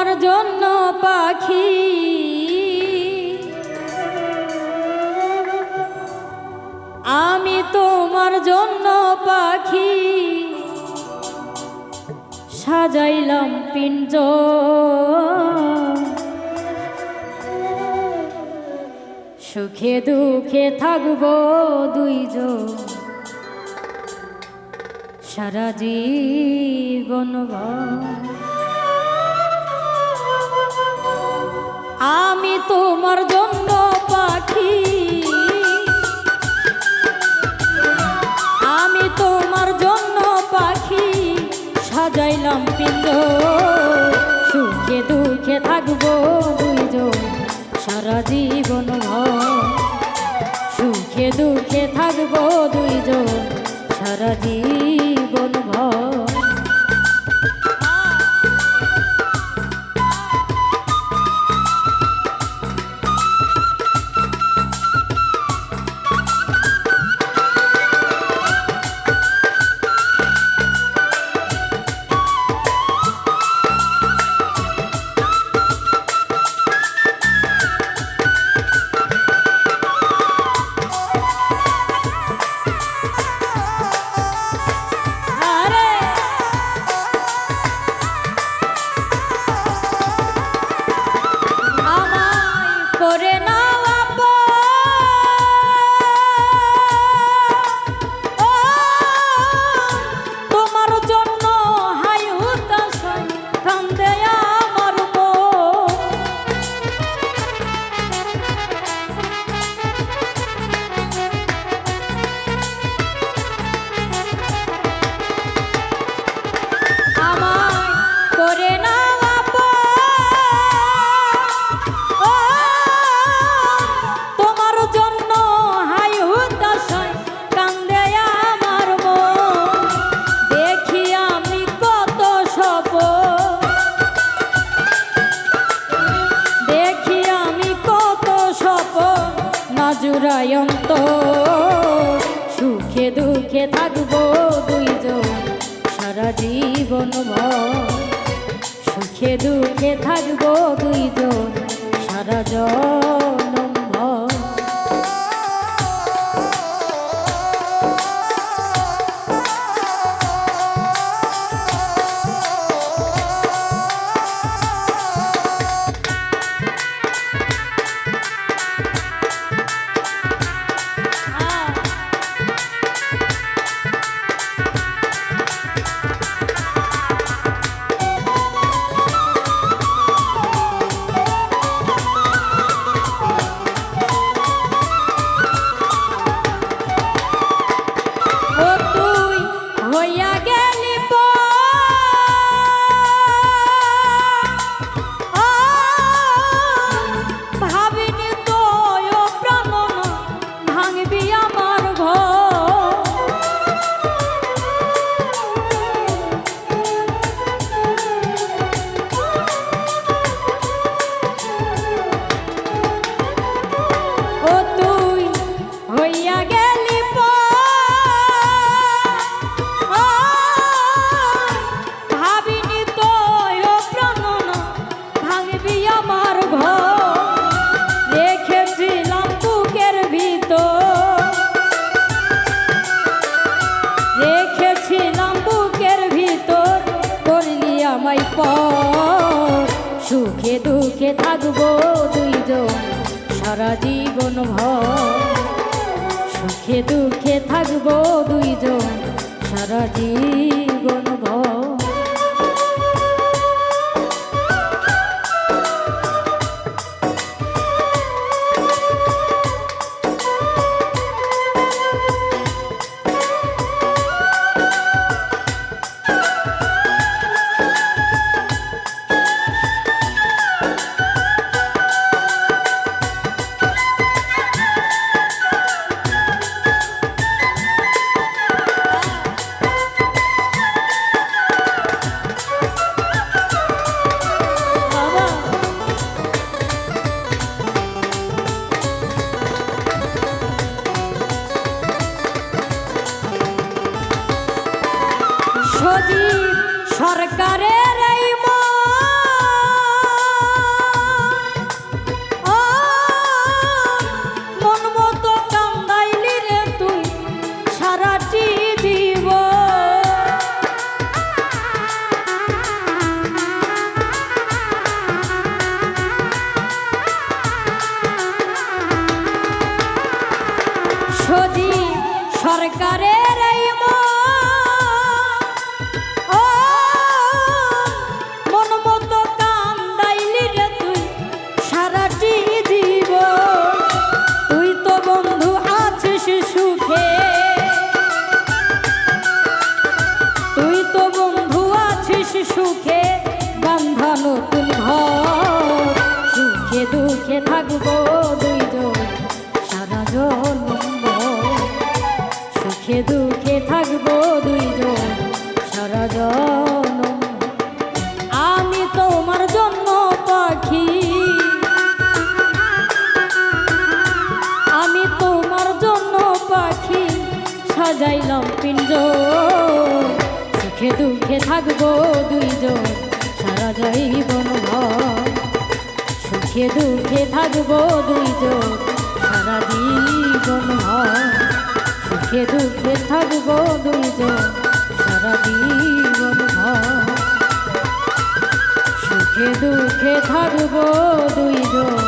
তোমার জন্য পাখি আমি তোমার জন্য পাখি সাজাইলাম পিঞ্জর সুখে দুঃখে থাকবো দুইজন সারা জীবন আমি তোমার জন্য পাখি আমি তোমার জন্য পাখি সাজাইলাম পিঞ্জর সুখে দুঃখে থাকবো দুইজন সারা জীবন সুখে দুঃখে থাকবো দুইজন সারা জীবন জুড়ায়ন্ত সুখে দুঃখে থাকবো দুইজন সারা জীবন সুখে দুঃখে থাকবো দুইজন সারা জনম সুখে দুঃখে থাকবো দুইজন সারা জীবন সুখে দুঃখে থাকবো দুইজন সারা জীবন সজীব সরকারের এই মন সরকারের এই মন মতো কান্দাইলি রে তুই সারাটি জীবন। তুই তো বন্ধু আছিস সুখে, তুই তো বন্ধু আছিস সুখে বান্ধা নতুন ঘর। সুখে দুঃখে থাকবো দুইজন সারা জন্ম, সুখে দুঃখে থাকবো দুইজন সারা জন্ম। আমি তোমার জন্য পাখি, আমি তোমার জন্য পাখি সাজাইলাম পিঞ্জর। সুখে দুঃখে থাকবো দুইজন সারা জীবন ভর। সুখে দুঃখে থাকবো দুইজন সারা জীবন ভর। সুখে দুঃখে থাকবো দুইজন সারা জীবন ভর। সুখে দুঃখে থাকবো দুইজন